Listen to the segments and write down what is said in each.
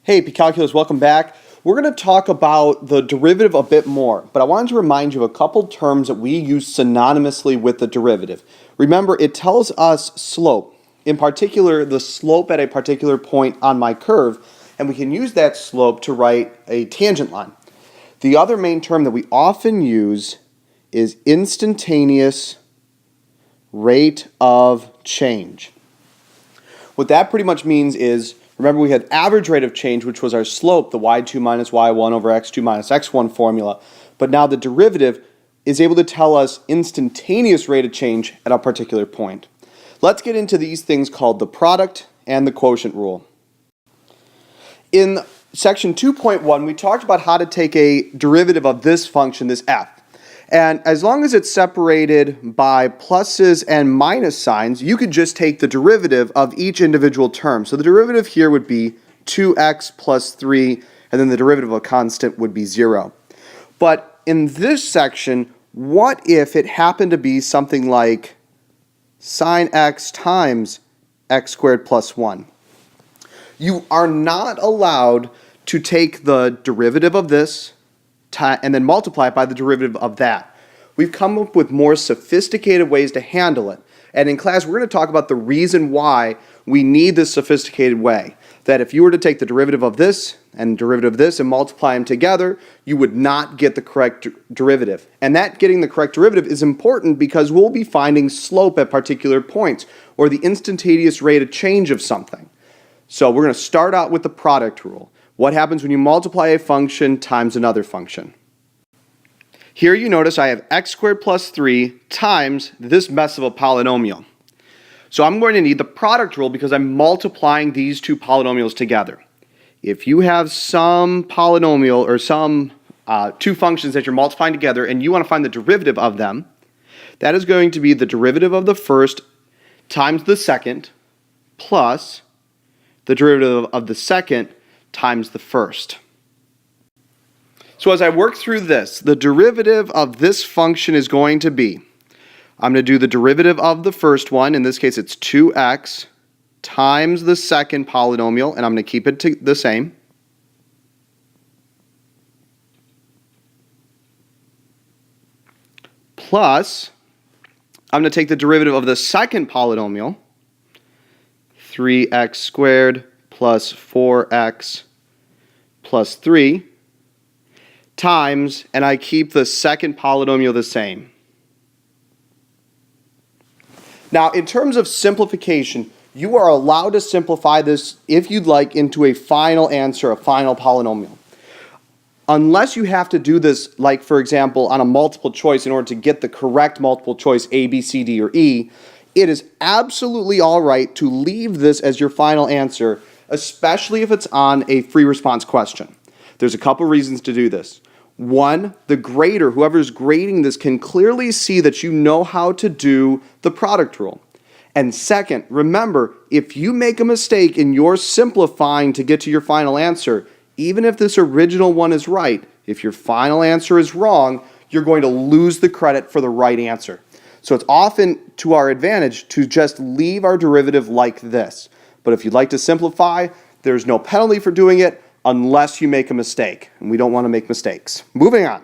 Hey, P-Calculus, welcome back. We're going to talk about the derivative a bit more, but I wanted to remind you of a couple terms that we use synonymously with the derivative. Remember, it tells us slope, in particular the slope at a particular point on my curve, and we can use that slope to write a tangent line. The other main term that we often use is instantaneous rate of change. What that pretty much means is, remember we had average rate of change, which was our slope, the y2 minus y1 over x2 minus x1 formula, but now the derivative is able to tell us instantaneous rate of change at a particular point. Let's get into these things called the product and the quotient rule. In section 2.1, we talked about how to take a derivative of this function, this f. And as long as it's separated by pluses and minus signs, you could just take the derivative of each individual term. So the derivative here would be 2x plus 3, and then the derivative of a constant would be 0. But in this section, what if it happened to be something like sine x times x squared plus 1? You are not allowed to take the derivative of this and then multiply it by the derivative of that. We've come up with more sophisticated ways to handle it. And in class, we're going to talk about the reason why we need this sophisticated way. That if you were to take the derivative of this and derivative of this and multiply them together, you would not get the correct derivative. And that getting the correct derivative is important because we'll be finding slope at particular points, or the instantaneous rate of change of something. So we're going to start out with the product rule. What happens when you multiply a function times another function? Here you notice I have x squared plus 3 times this mess of a polynomial. So I'm going to need the product rule because I'm multiplying these two polynomials together. If you have some polynomial or some two functions that you're multiplying together and you want to find the derivative of them, that is going to be the derivative of the first times the second plus the derivative of the second times the first. So as I work through this, the derivative of this function is going to be, I'm going to do the derivative of the first one, in this case it's 2x times the second polynomial, and I'm going to keep it the same, plus, I'm going to take the derivative of the second polynomial, 3x squared plus 4x plus 3, times, and I keep the second polynomial the same. Now, in terms of simplification, you are allowed to simplify this, if you'd like, into a final answer, a final polynomial. Unless you have to do this, like, for example, on a multiple choice in order to get the correct multiple choice A, B, C, D, or E, it is absolutely all right to leave this as your final answer, especially if it's on a free response question. There's a couple reasons to do this. One, the grader, whoever's grading this, can clearly see that you know how to do the product rule. And second, remember, if you make a mistake and you're simplifying to get to your final answer, even if this original one is right, if your final answer is wrong, you're going to lose the credit for the right answer. So it's often to our advantage to just leave our derivative like this. But if you'd like to simplify, there's no penalty for doing it unless you make a mistake. And we don't want to make mistakes. Moving on.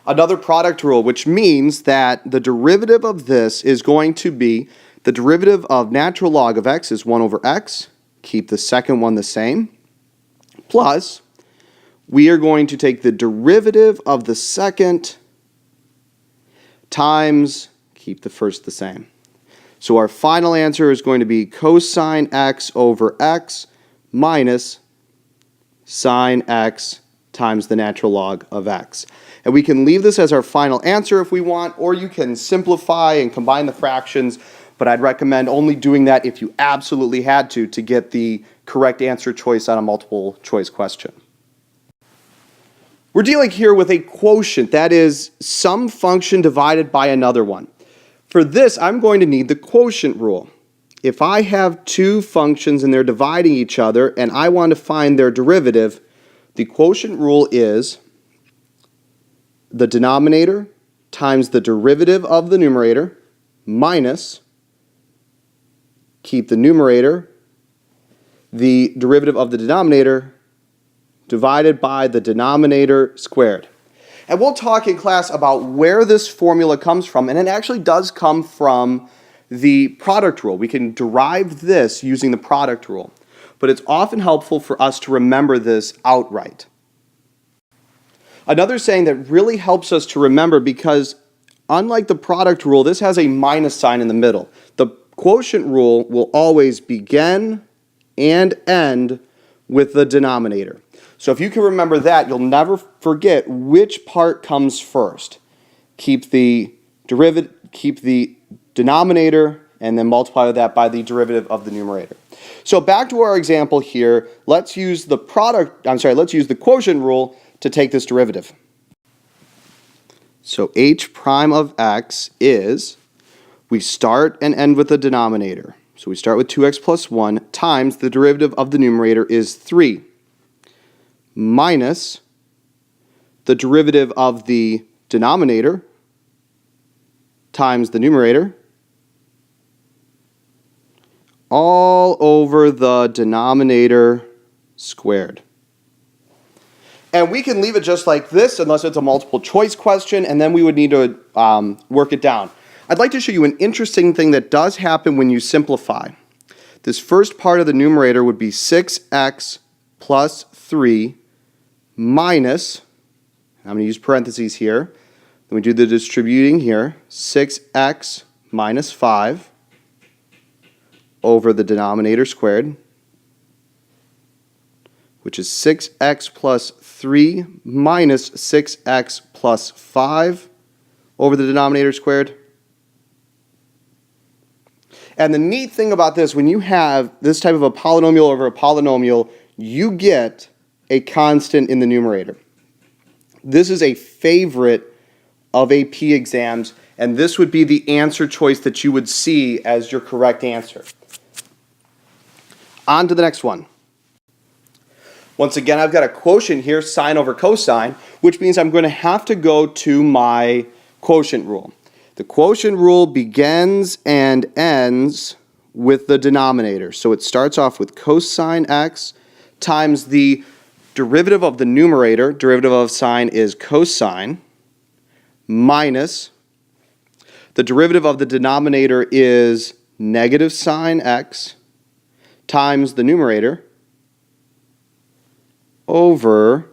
Another product rule, which means that the derivative of this is going to be the derivative of natural log of x is 1 over x. Keep the second one the same. Plus, we are going to take the derivative of the second times, keep the first the same. So our final answer is going to be cosine x over x minus sine x times the natural log of x. And we can leave this as our final answer if we want, or you can simplify and combine the fractions, but I'd recommend only doing that if you absolutely had to get the correct answer choice on a multiple choice question. We're dealing here with a quotient, that is some function divided by another one. For this, I'm going to need the quotient rule. If I have two functions and they're dividing each other and I want to find their derivative, the quotient rule is the denominator times the derivative of the numerator minus, keep the numerator, the derivative of the denominator divided by the denominator squared. And we'll talk in class about where this formula comes from, and it actually does come from the product rule. We can derive this using the product rule, but it's often helpful for us to remember this outright. Another saying that really helps us to remember, because unlike the product rule, this has a minus sign in the middle. The quotient rule will always begin and end with the denominator. So if you can remember that, you'll never forget which part comes first. Keep the denominator, and then multiply that by the derivative of the numerator. So back to our example here, let's use the quotient rule to take this derivative. So h prime of x is, we start and end with the denominator. So we start with 2x plus 1 times the derivative of the numerator is 3 minus the derivative of the denominator times the numerator all over the denominator squared. And we can leave it just like this unless it's a multiple choice question, and then we would need to work it down. I'd like to show you an interesting thing that does happen when you simplify. This first part of the numerator would be 6x plus 3 minus, I'm going to use parentheses here, then we do the distributing here, 6x minus 5 over the denominator squared, which is 6x plus 3 minus 6x plus 5 over the denominator squared. And the neat thing about this, when you have this type of a polynomial over a polynomial, you get a constant in the numerator. This is a favorite of AP exams, and this would be the answer choice that you would see as your correct answer. On to the next one. Once again, I've got a quotient here, sine over cosine, which means I'm going to have to go to my quotient rule. The quotient rule begins and ends with the denominator. So it starts off with cosine x times the derivative of the numerator, derivative of sine is cosine, minus the derivative of the denominator is negative sine x times the numerator over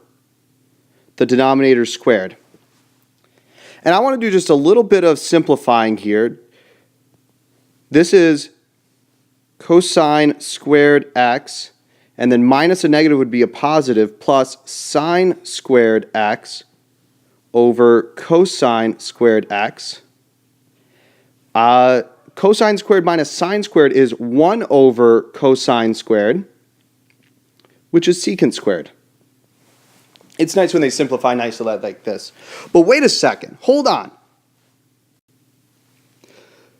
the denominator squared. And I want to do just a little bit of simplifying here. This is cosine squared x, and then minus a negative would be a positive, plus sine squared x over cosine squared x. Cosine squared minus sine squared is 1 over cosine squared, which is secant squared. It's nice when they simplify nicely like this. But wait a second. Hold on.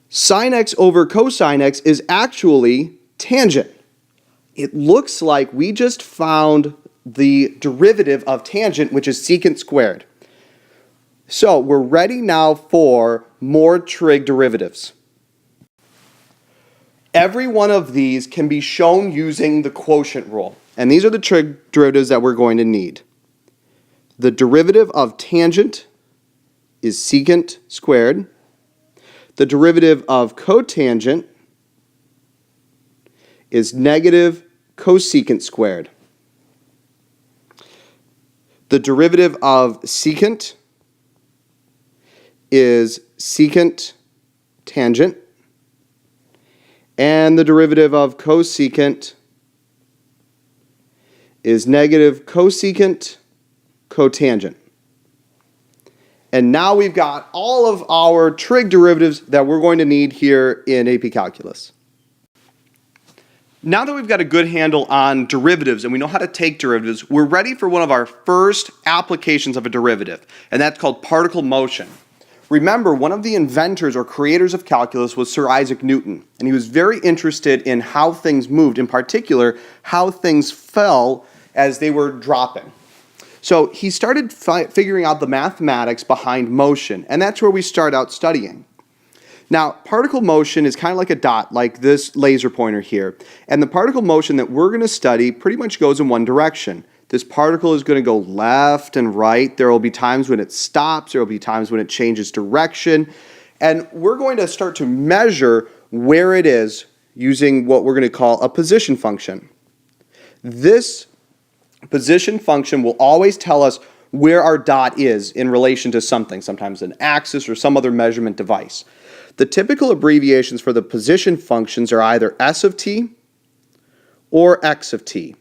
Sine x over cosine x is actually tangent. It looks like we just found the derivative of tangent, which is secant squared. So we're ready now for more trig derivatives. Every one of these can be shown using the quotient rule. And these are the trig derivatives that we're going to need. The derivative of tangent is secant squared. The derivative of cotangent is negative cosecant squared. The derivative of secant is secant tangent. And the derivative of cosecant is negative cosecant cotangent. And now we've got all of our trig derivatives that we're going to need here in AP Calculus. Now that we've got a good handle on derivatives and we know how to take derivatives, we're ready for one of our first applications of a derivative, and that's called particle motion. Remember, one of the inventors or creators of calculus was Sir Isaac Newton, and he was very interested in how things moved, in particular, how things fell as they were dropping. So he started figuring out the mathematics behind motion, and that's where we start out studying. Now, particle motion is kind of like a dot, like this laser pointer here. And the particle motion that we're going to study pretty much goes in one direction. This particle is going to go left and right. There will be times when it stops. There will be times when it changes direction. And we're going to start to measure where it is using what we're going to call a position function. This position function will always tell us where our dot is in relation to something, sometimes an axis or some other measurement device. The typical abbreviations for the position functions are either s of t or x of t.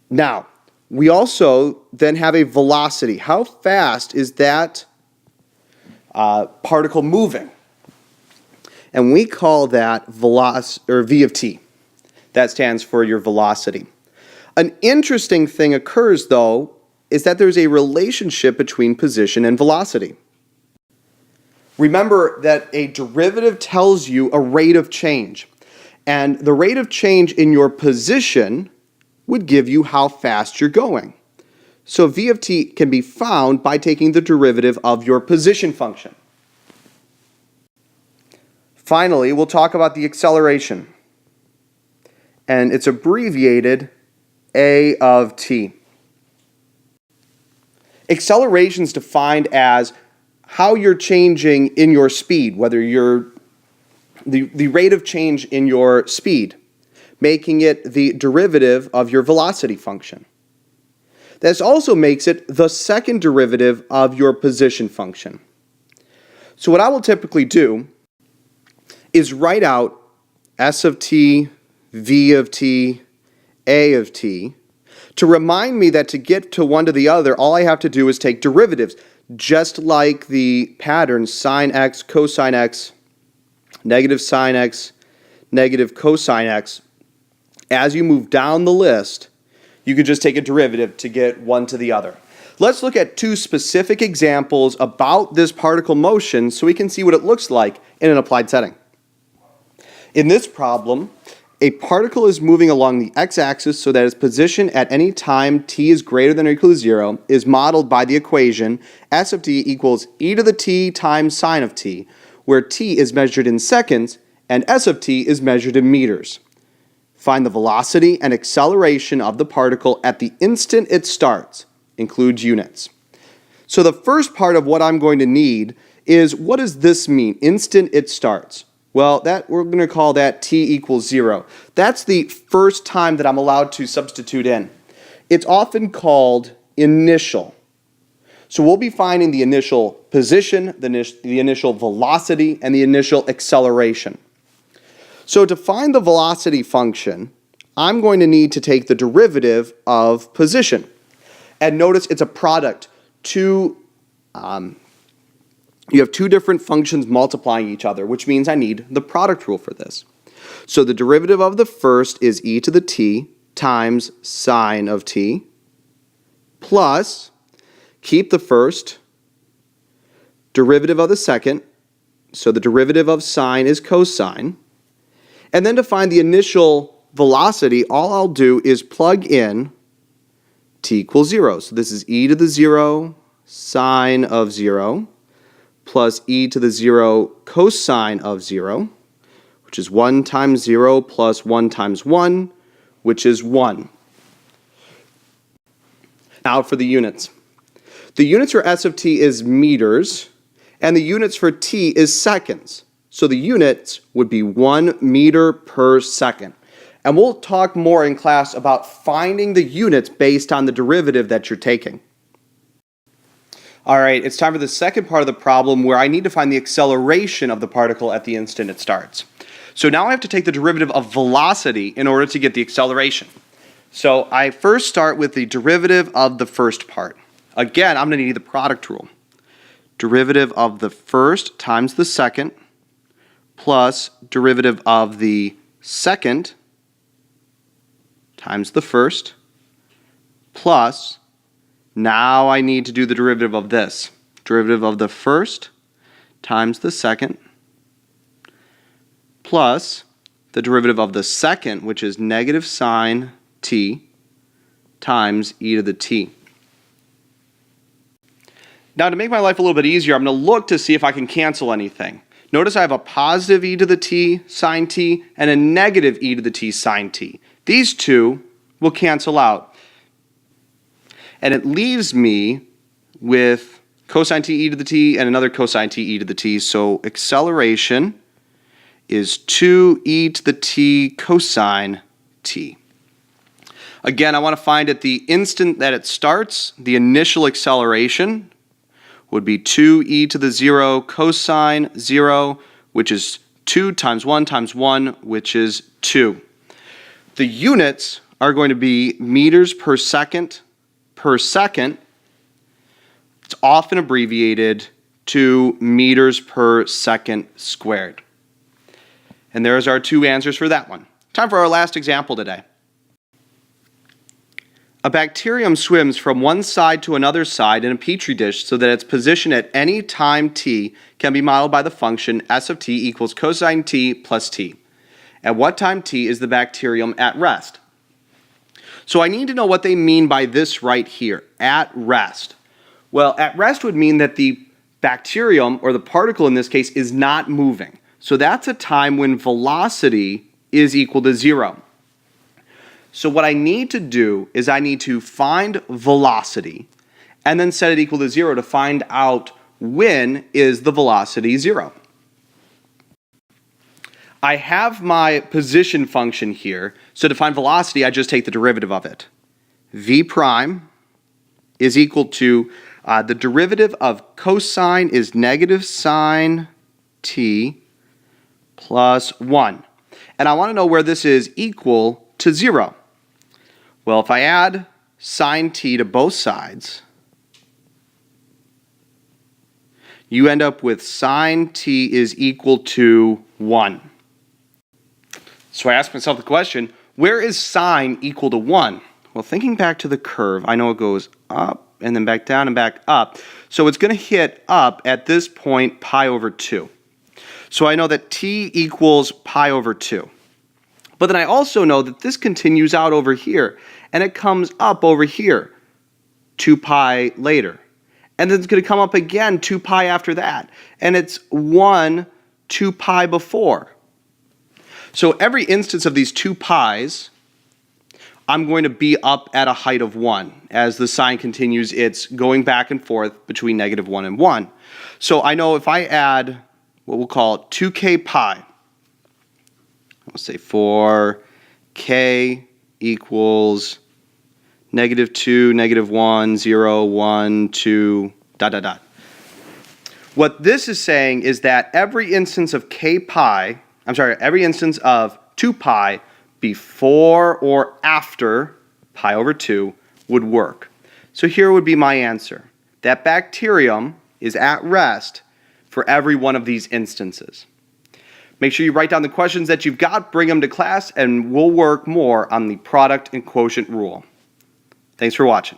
Now, we also then have a velocity. How fast is that particle moving? And we call that v of t. That stands for your velocity. An interesting thing occurs, though, is that there's a relationship between position and velocity. Remember that a derivative tells you a rate of change, and the rate of change in your position would give you how fast you're going. So v of t can be found by taking the derivative of your position function. Finally, we'll talk about the acceleration, and it's abbreviated a of t. Acceleration is defined as how you're changing in your speed, whether you're the rate of change in your speed, making it the derivative of your velocity function. This also makes it the second derivative of your position function. So what I will typically do is write out s of t, v of t, a of t, to remind me that to get to one to the other, all I have to do is take derivatives, just like the pattern sine x, cosine x, negative sine x, negative cosine x. As you move down the list, you could just take a derivative to get one to the other. Let's look at two specific examples about this particle motion so we can see what it looks like in an applied setting. In this problem, a particle is moving along the x-axis so that its position at any time t is greater than or equal to 0 is modeled by the equation s of t equals e to the t times sine of t, where t is measured in seconds and s of t is measured in meters. Find the velocity and acceleration of the particle at the instant it starts. Includes units. So the first part of what I'm going to need is, what does this mean, instant it starts? Well, we're going to call that t equals 0. That's the first time that I'm allowed to substitute in. It's often called initial. So we'll be finding the initial position, the initial velocity, and the initial acceleration. So to find the velocity function, I'm going to need to take the derivative of position. And notice it's a product. You have two different functions multiplying each other, which means I need the product rule for this. So the derivative of the first is e to the t times sine of t, plus, keep the first, derivative of the second, so the derivative of sine is cosine, and then to find the initial velocity, all I'll do is plug in t equals 0. So this is e to the 0 sine of 0, plus e to the 0 cosine of 0, which is 1 times 0 plus 1 times 1, which is 1. Now for the units. The units for s of t is meters, and the units for t is seconds. So the units would be 1 meter per second. And we'll talk more in class about finding the units based on the derivative that you're taking. All right, it's time for the second part of the problem where I need to find the acceleration of the particle at the instant it starts. So now I have to take the derivative of velocity in order to get the acceleration. So I first start with the derivative of the first part. Again, I'm going to need the product rule. Derivative of the first times the second plus derivative of the second times the first plus, now I need to do the derivative of this. Derivative of the first times the second plus the derivative of the second, which is negative sine t times e to the t. Now to make my life a little bit easier, I'm going to look to see if I can cancel anything. Notice I have a positive e to the t sine t and a negative e to the t sine t. These two will cancel out. And it leaves me with cosine t e to the t and another cosine t e to the t. So acceleration is 2e to the t cosine t. Again, I want to find at the instant that it starts, the initial acceleration would be 2e to the 0 cosine 0, which is 2 times 1, which is 2. The units are going to be meters per second per second. It's often abbreviated to meters per second squared. And there's our two answers for that one. Time for our last example today. A bacterium swims from one side to another side in a petri dish so that its position at any time t can be modeled by the function s of t equals cosine t plus t. At what time t is the bacterium at rest? So I need to know what they mean by this right here, at rest. Well, at rest would mean that the bacterium, or the particle in this case, is not moving. So that's a time when velocity is equal to 0. So what I need to do is I need to find velocity and then set it equal to 0 to find out when is the velocity 0. I have my position function here, so to find velocity I just take the derivative of it. V prime is equal to, the derivative of cosine is negative sine t plus 1. And I want to know where this is equal to 0. Well, if I add sine t to both sides, you end up with sine t is equal to 1. So I ask myself the question, where is sine equal to 1? Well, thinking back to the curve, I know it goes up and then back down and back up. So it's going to hit up at this point pi over 2. So I know that t equals pi over 2. But then I also know that this continues out over here, and it comes up over here, 2 pi later. And then it's going to come up again, 2 pi after that. And it's 1, 2 pi before. So every instance of these 2 pi's, I'm going to be up at a height of 1. As the sign continues, it's going back and forth between negative 1 and 1. So I know if I add what we'll call 2k pi, I'll say for k equals negative 2, negative 1, 0, 1, 2, ... What this is saying is that every instance of every instance of 2 pi before or after pi over 2 would work. So here would be my answer. That bacterium is at rest for every one of these instances. Make sure you write down the questions that you've got, bring them to class, and we'll work more on the product and quotient rule. Thanks for watching.